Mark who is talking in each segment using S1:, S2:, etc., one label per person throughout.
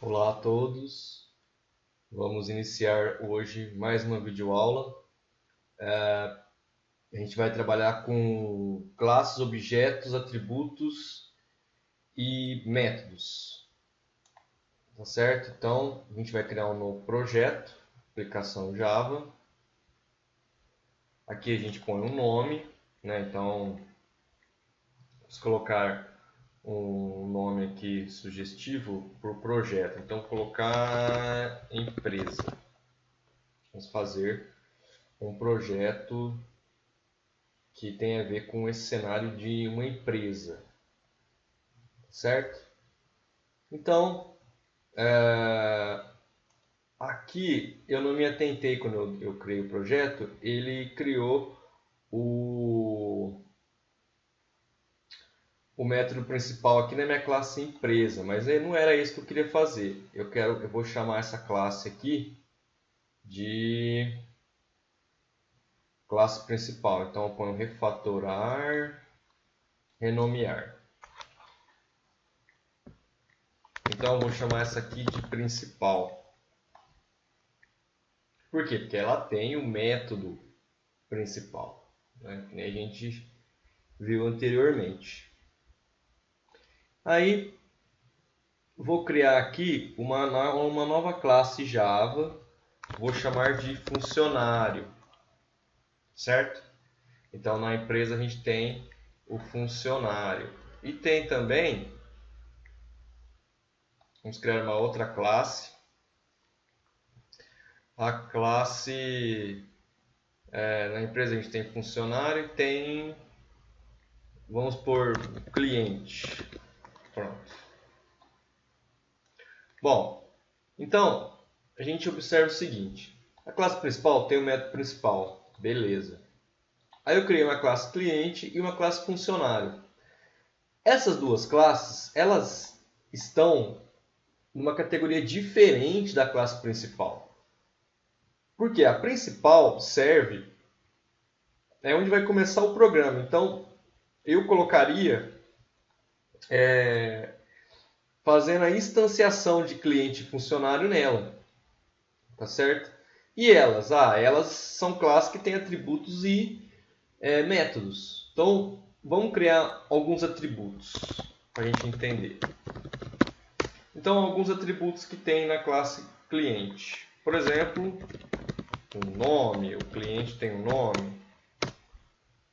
S1: Olá a todos, vamos iniciar hoje mais uma videoaula. A gente vai trabalhar com classes, objetos, atributos e métodos, tá certo? Então a gente vai criar um novo projeto, aplicação Java. Aqui a gente põe um nome, né? Então vamos colocar um nome aqui sugestivo para o projeto. Então colocar empresa. Vamos fazer um projeto que tem a ver com esse cenário de uma empresa, certo? Então, aqui eu não me atentei quando eu criei o projeto, ele criou o método principal aqui na minha classe empresa, mas não era isso que eu queria fazer. Eu vou chamar essa classe aqui de classe principal. Então eu ponho refatorar, renomear. Então eu vou chamar essa aqui de principal. Por quê? Porque ela tem o método principal, né? Que nem a gente viu anteriormente. Aí vou criar aqui uma nova classe Java, vou chamar de funcionário, certo? Então na empresa a gente tem o funcionário e tem também, vamos criar uma outra classe, a classe na empresa a gente tem funcionário e tem, vamos por cliente, pronto. Bom, então a gente observa o seguinte: a classe principal tem o método principal, beleza. Aí eu criei uma classe cliente e uma classe funcionário. Essas duas classes, elas estão numa categoria diferente da classe principal. Porque a principal serve, é onde vai começar o programa. Então eu colocaria fazendo a instanciação de cliente e funcionário nela, tá certo? E elas? Elas são classes que têm atributos e métodos. Então, vamos criar alguns atributos para a gente entender. Então, alguns atributos que tem na classe cliente. Por exemplo, um nome, o cliente tem um nome.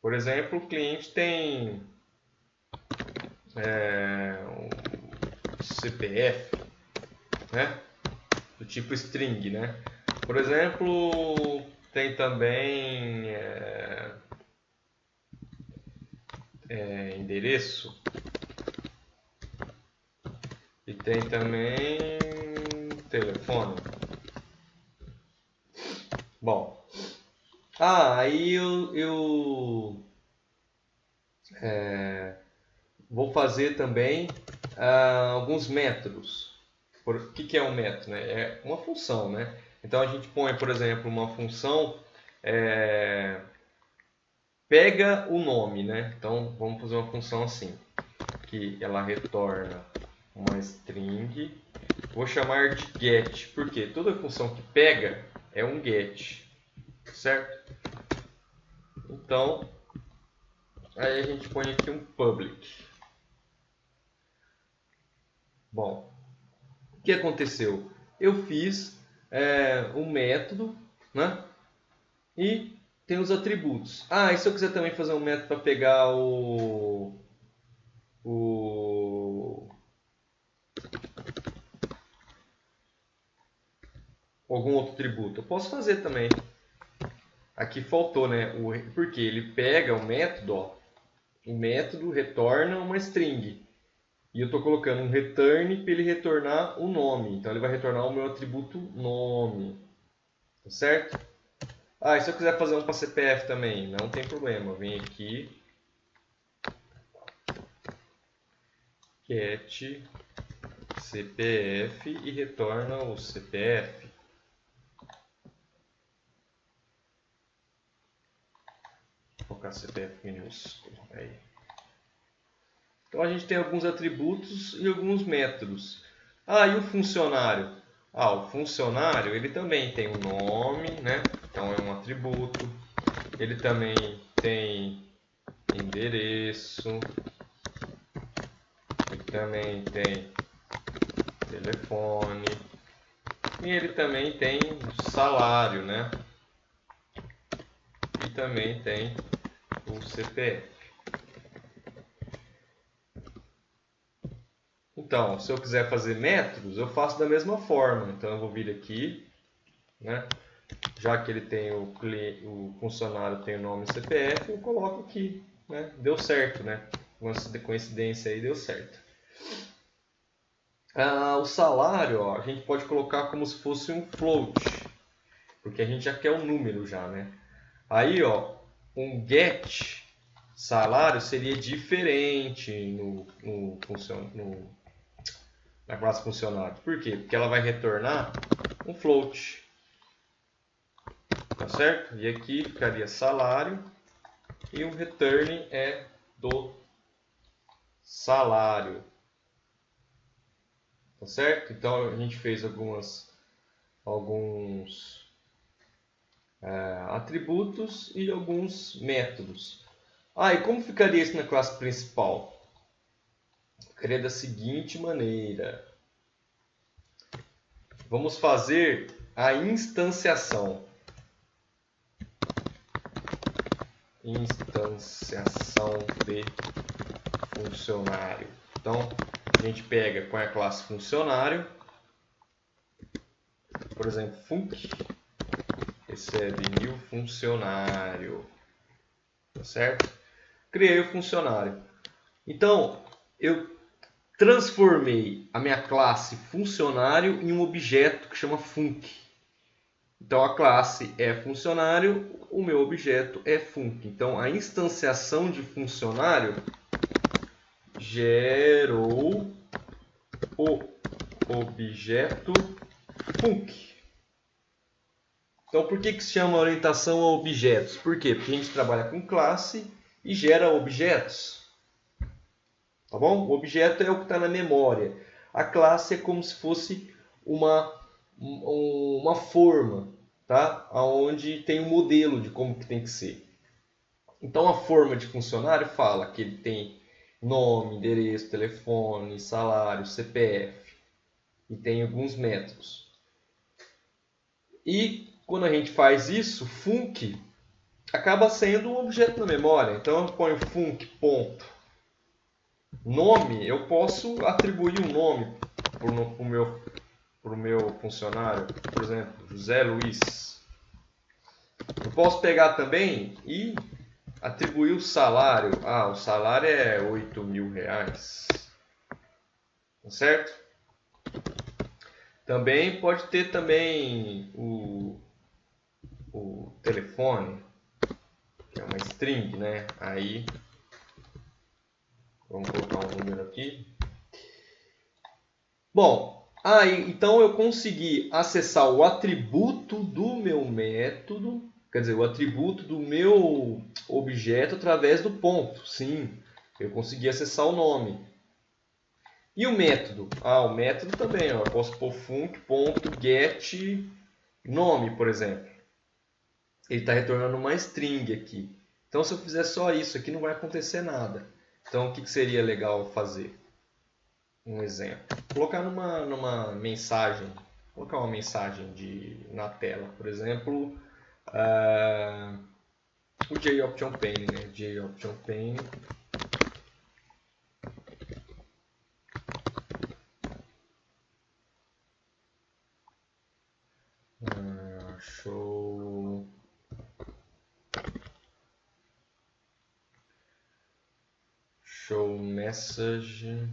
S1: Por exemplo, o cliente tem um CPF, né? Do tipo string, né? Por exemplo, tem também endereço e tem também telefone. Bom, aí eu vou fazer também alguns métodos. O que é um método? Né? É uma função, né? Então a gente põe, por exemplo, uma função pega o nome, né? Então vamos fazer uma função assim, que ela retorna uma string. Vou chamar de get, porque toda função que pega é um get, certo? Então aí a gente põe aqui um public. Bom, o que aconteceu? Eu fiz um método, né? E tem os atributos. E se eu quiser também fazer um método para pegar o algum outro atributo, eu posso fazer também. Aqui faltou, né? Porque ele pega o método, ó, o método retorna uma string. E eu estou colocando um return para ele retornar o nome. Então ele vai retornar o meu atributo nome. Tá certo? E se eu quiser fazer um para CPF também, não tem problema. Eu venho aqui, get CPF e retorna o CPF. Vou colocar CPF minúsculo. Aí. Então a gente tem alguns atributos e alguns métodos. Ah, e o funcionário? Ah, o funcionário, ele também tem um nome, né? Então é um atributo. Ele também tem endereço. Ele também tem telefone. E ele também tem salário, né? E também tem o CPF. Então, se eu quiser fazer métodos, eu faço da mesma forma. Então, eu vou vir aqui, né? Já que ele tem o funcionário tem o nome e CPF, eu coloco aqui, né? Deu certo, né? Uma coincidência aí deu certo. O salário, ó, a gente pode colocar como se fosse um float, porque a gente já quer o número já, né? Aí, ó, um get salário seria diferente na classe funcionário. Por quê? Porque ela vai retornar um float, tá certo? E aqui ficaria salário e o return é do salário, tá certo? Então a gente fez alguns atributos e alguns métodos. E como ficaria isso na classe principal? Ficaria da seguinte maneira. Vamos fazer a instanciação. Instanciação de funcionário. Então, a gente pega com a classe funcionário, por exemplo, func, recebe new funcionário, tá certo? Criei o funcionário. Então, eu transformei a minha classe funcionário em um objeto que chama func. Então, a classe é funcionário, o meu objeto é func. Então, a instanciação de funcionário gerou o objeto func. Então, por que se chama orientação a objetos? Por quê? Porque a gente trabalha com classe e gera objetos. Tá bom? O objeto é o que está na memória. A classe é como se fosse uma forma, tá? Onde tem um modelo de como que tem que ser. Então, a forma de funcionário fala que ele tem nome, endereço, telefone, salário, CPF. E tem alguns métodos. E quando a gente faz isso, func acaba sendo um objeto na memória. Então eu ponho func ponto nome, eu posso atribuir um nome para o meu funcionário, por exemplo, José Luiz. Eu posso pegar também e atribuir o salário. O salário é R$8.000, tá certo? Também pode ter também o telefone, que é uma string, né? Aí vamos colocar um número aqui. Bom, então eu consegui acessar o atributo do meu método, quer dizer, o atributo do meu objeto através do ponto. Sim, eu consegui acessar o nome. E o método? O método também, ó, eu posso pôr func.get nome, por exemplo. Ele está retornando uma string aqui. Então, se eu fizer só isso aqui, não vai acontecer nada. Então, o que seria legal fazer? Um exemplo. Colocar numa mensagem. Colocar uma mensagem na tela. Por exemplo, o JOptionPane, né? JOptionPane. Show message.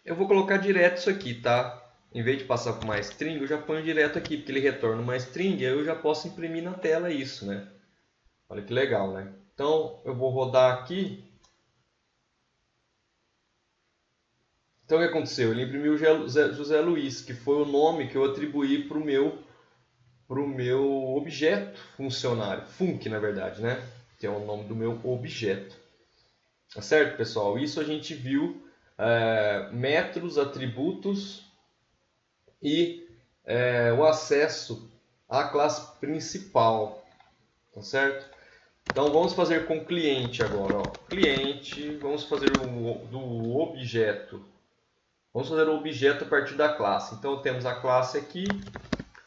S1: Eu vou colocar direto isso aqui, tá? Em vez de passar por uma string, eu já ponho direto aqui, porque ele retorna uma string, aí eu já posso imprimir na tela isso, né? Olha que legal, né? Então, eu vou rodar aqui. Então, o que aconteceu? Ele imprimiu José Luiz, que foi o nome que eu atribuí para o meu objeto funcionário. Func, na verdade, né? Que é o nome do meu objeto. Tá certo, pessoal? Isso a gente viu métodos, atributos e o acesso à classe principal, tá certo? Então vamos fazer com cliente agora, ó. Cliente, vamos fazer do objeto. Vamos fazer o objeto a partir da classe. Então temos a classe aqui,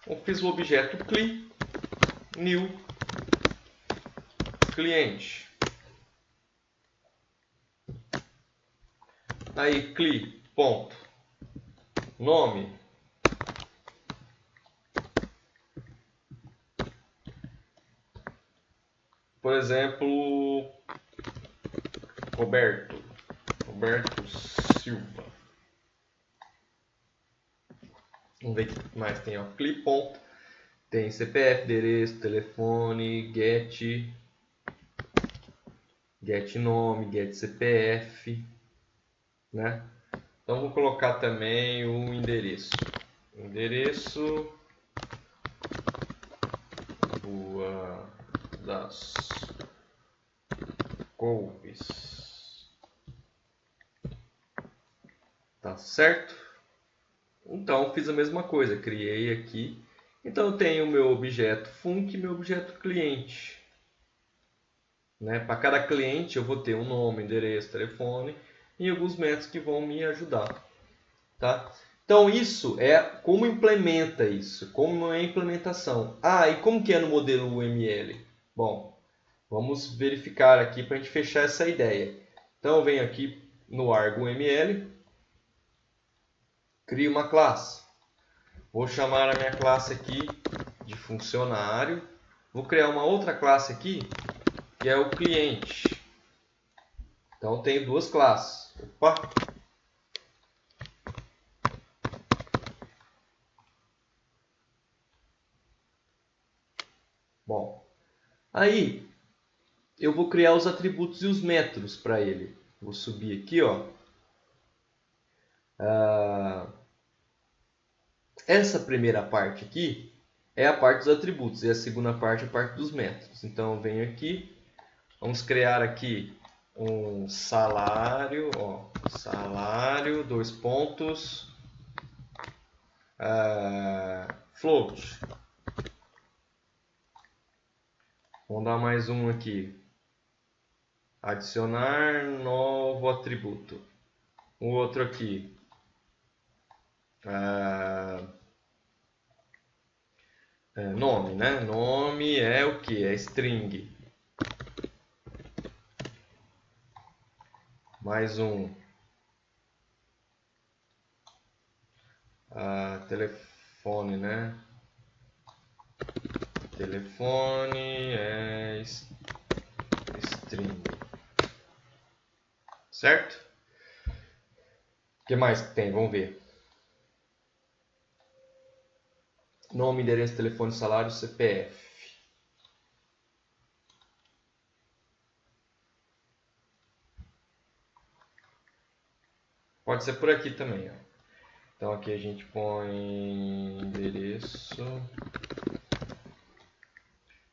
S1: eu fiz o objeto cli, new, cliente. Aí cli, ponto, nome. Por exemplo, Roberto Silva. Vamos ver o que mais tem, ó. Cli, ponto. Tem CPF, endereço, telefone, get nome, get CPF, né? Então vou colocar também o endereço. Endereço Rua das Couves. Tá certo? Então fiz a mesma coisa, criei aqui. Então eu tenho o meu objeto func e meu objeto cliente. Né? Para cada cliente eu vou ter um nome, endereço, telefone e alguns métodos que vão me ajudar. Tá? Então isso é como implementa isso, como é a implementação. Ah, e como que é no modelo UML? Bom, vamos verificar aqui para a gente fechar essa ideia. Então eu venho aqui no Argo UML, crio uma classe. Vou chamar a minha classe aqui de funcionário. Vou criar uma outra classe aqui, que é o cliente. Então eu tenho duas classes. Opa! Bom, aí eu vou criar os atributos e os métodos para ele. Vou subir aqui, ó. Essa primeira parte aqui é a parte dos atributos e a segunda parte é a parte dos métodos. Então eu venho aqui, vamos criar aqui um salário, ó, salário, dois pontos, float. Vamos dar mais um aqui, adicionar novo atributo. O outro aqui, nome, né? Nome é o que? É string. Mais um. Telefone, né? Telefone é string. Certo? O que mais tem? Vamos ver. Nome, endereço, telefone, salário, CPF. Pode ser por aqui também, ó. Então aqui a gente põe endereço.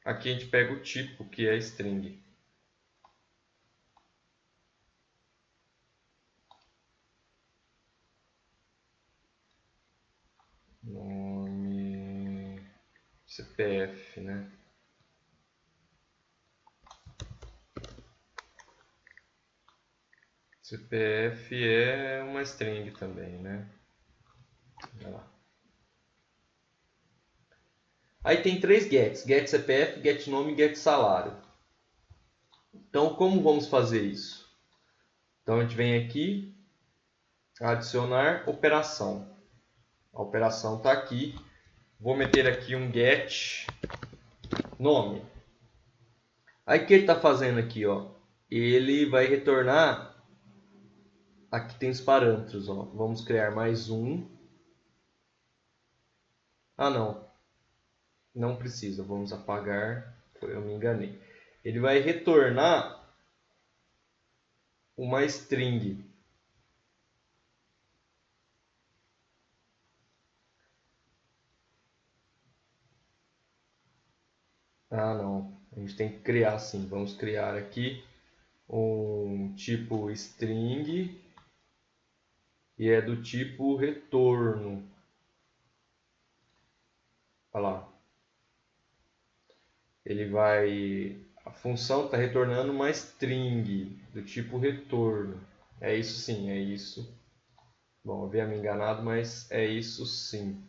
S1: Aqui a gente pega o tipo, que é string. Nome, CPF, né? CPF é uma string também, né? Olha lá. Aí tem três gets: get CPF, get nome e get salário. Então como vamos fazer isso? Então a gente vem aqui, adicionar operação. A operação está aqui. Vou meter aqui um get nome. Aí o que ele está fazendo aqui, ó? Ele vai retornar. Aqui tem os parâmetros, ó. Vamos criar mais um. Ah, não. Não precisa. Vamos apagar. Eu me enganei. Ele vai retornar uma string. Ah, não. A gente tem que criar sim. Vamos criar aqui um tipo string e é do tipo retorno. Olha lá. A função está retornando uma string do tipo retorno. É isso sim, é isso. Bom, eu havia me enganado, mas é isso sim.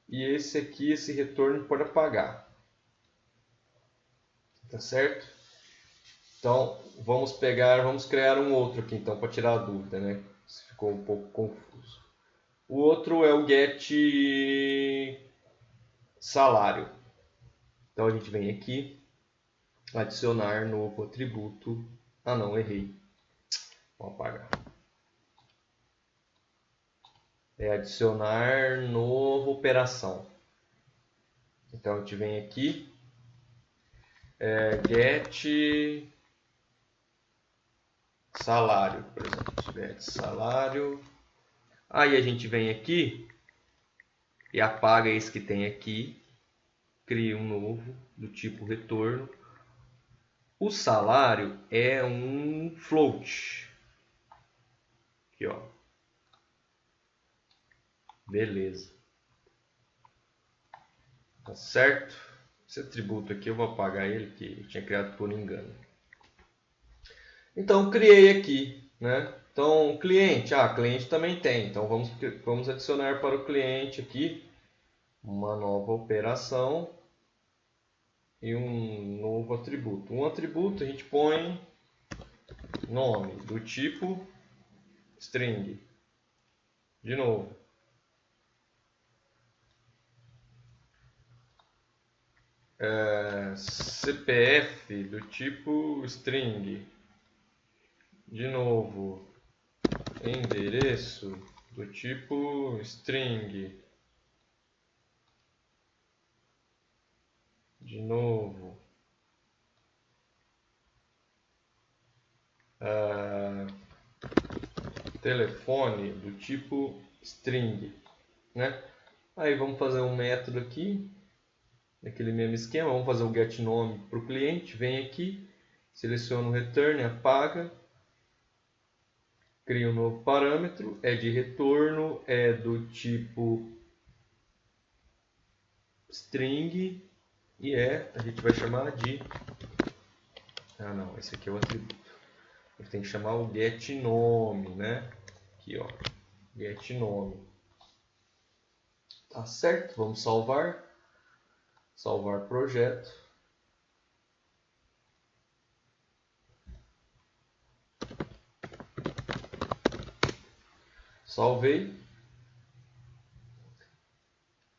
S1: E esse aqui, esse retorno pode apagar. Tá certo? Então, vamos criar um outro aqui então para tirar a dúvida, né? Se ficou um pouco confuso. O outro é o get salário. Então a gente vem aqui, adicionar novo atributo. Ah não, errei. Vou apagar. É adicionar novo operação. Então a gente vem aqui, get salário, por exemplo. Get salário. Aí a gente vem aqui e apaga esse que tem aqui, cria um novo do tipo retorno. O salário é um float. Aqui, ó. Beleza. Tá certo? Esse atributo aqui eu vou apagar ele, que eu tinha criado por engano. Então, criei aqui, né? Então, cliente, cliente também tem. Então, vamos adicionar para o cliente aqui uma nova operação e um novo atributo. Um atributo a gente põe nome do tipo string. De novo. CPF do tipo string. De novo. Endereço do tipo string. De novo. Telefone do tipo string, né? Aí vamos fazer um método aqui, naquele mesmo esquema, vamos fazer o getNome para o cliente, vem aqui, seleciona o return, apaga, cria um novo parâmetro, é de retorno, é do tipo string e a gente vai chamar de... Ah não, esse aqui é o atributo. A gente tem que chamar o getNome, né? Aqui ó, getNome. Tá certo? Vamos salvar. Salvar projeto. Salvei.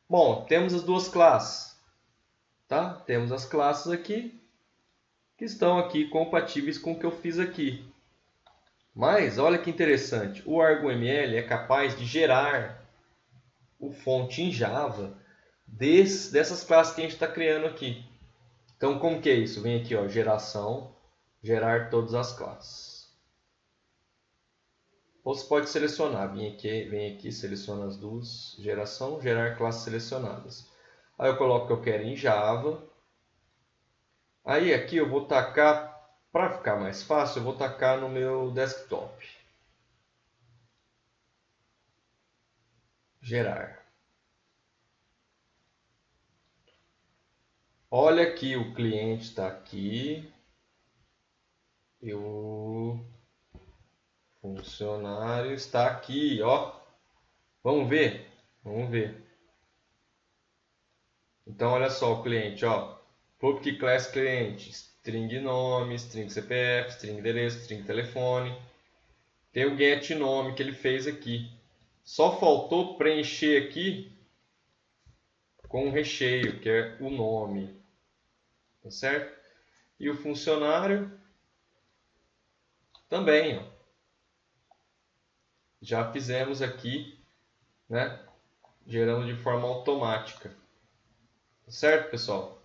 S1: Bom, temos as duas classes. Tá? Temos as classes aqui que estão aqui compatíveis com o que eu fiz aqui. Mas olha que interessante, o ArgoML é capaz de gerar o fonte em Java dessas classes que a gente está criando aqui. Então, como que é isso? Vem aqui, ó, geração, gerar todas as classes. Ou você pode selecionar, vem aqui, seleciona as duas, geração, gerar classes selecionadas. Aí eu coloco que eu quero em Java. Aí aqui eu vou tacar, para ficar mais fácil, eu vou tacar no meu desktop. Gerar. Olha aqui, o cliente está aqui. E o funcionário está aqui, ó. Vamos ver? Vamos ver. Então, olha só o cliente, ó. Public class cliente, string nome, string CPF, string endereço, string telefone. Tem o get nome que ele fez aqui. Só faltou preencher aqui com o recheio, que é o nome. Tá certo? E o funcionário também, ó. Já fizemos aqui, né? Gerando de forma automática. Tá certo, pessoal?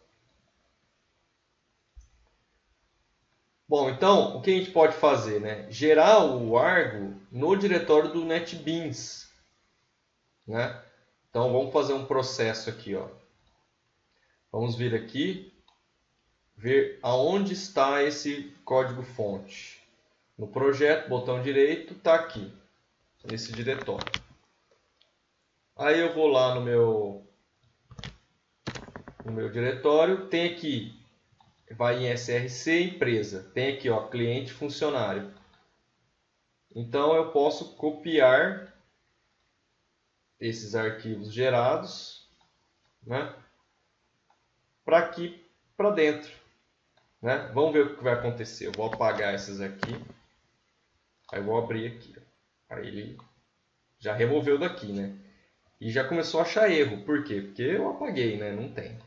S1: Bom, então, o que a gente pode fazer, né? Gerar o Argo no diretório do NetBeans, né? Então, vamos fazer um processo aqui, ó. Vamos vir aqui, ver aonde está esse código-fonte. No projeto, botão direito, está aqui, nesse diretório. Aí eu vou lá no meu diretório, tem aqui, vai em SRC, empresa, tem aqui, ó, cliente, funcionário. Então eu posso copiar esses arquivos gerados, né, para aqui, para dentro. Né? Vamos ver o que vai acontecer. Eu vou apagar esses aqui. Aí eu vou abrir aqui. Aí ele já removeu daqui, né? E já começou a achar erro. Por quê? Porque eu apaguei, né? Não tem.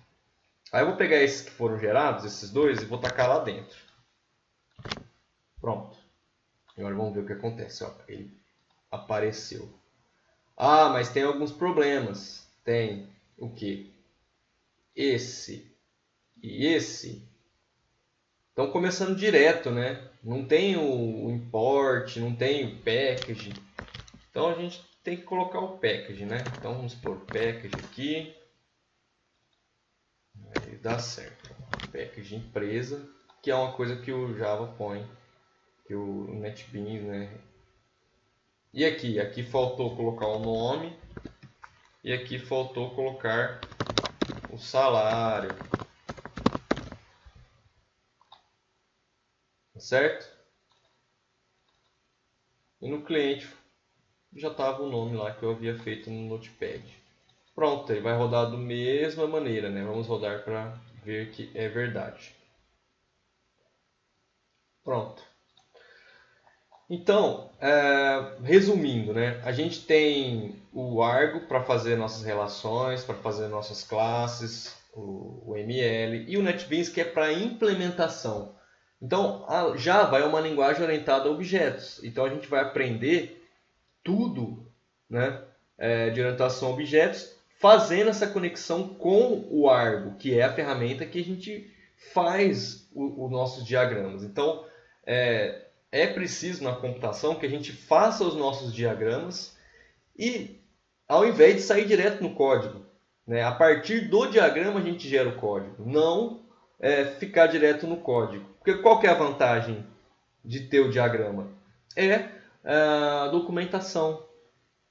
S1: Aí eu vou pegar esses que foram gerados, esses dois, e vou tacar lá dentro. Pronto. Agora vamos ver o que acontece. Ó, ele apareceu. Ah, mas tem alguns problemas. Tem o quê? Esse e esse estão começando direto, né? Não tem o import, não tem o package. Então a gente tem que colocar o package, né? Então vamos pôr package aqui. Aí dá certo. Package empresa, que é uma coisa que o Java põe, que o NetBeans, né? E aqui faltou colocar o nome e aqui faltou colocar o salário. Certo? E no cliente já estava o nome lá que eu havia feito no Notepad. Pronto, ele vai rodar da mesma maneira, né? Vamos rodar para ver que é verdade. Pronto. Então, resumindo, né? A gente tem o Argo para fazer nossas relações, para fazer nossas classes, o ML, e o NetBeans que é para implementação. Então, a Java é uma linguagem orientada a objetos. Então, a gente vai aprender tudo, né, de orientação a objetos, fazendo essa conexão com o Argo, que é a ferramenta que a gente faz os nossos diagramas. Então, é preciso na computação que a gente faça os nossos diagramas e, ao invés de sair direto no código, né, a partir do diagrama a gente gera o código, não ficar direto no código. Porque qual que é a vantagem de ter o diagrama? É a documentação.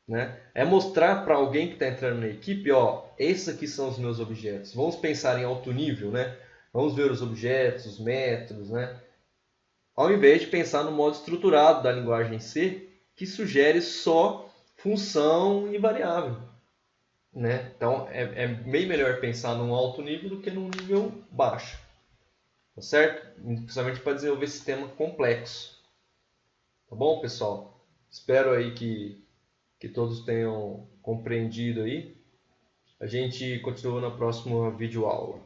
S1: Né? É mostrar para alguém que está entrando na equipe, ó, esses aqui são os meus objetos. Vamos pensar em alto nível, né? Vamos ver os objetos, os métodos, né? Ao invés de pensar no modo estruturado da linguagem C, que sugere só função e variável. Né? Então é bem melhor pensar num alto nível do que num nível baixo. Tá certo? Principalmente para desenvolver sistema complexo. Tá bom, pessoal? Espero aí que todos tenham compreendido aí. A gente continua na próxima videoaula.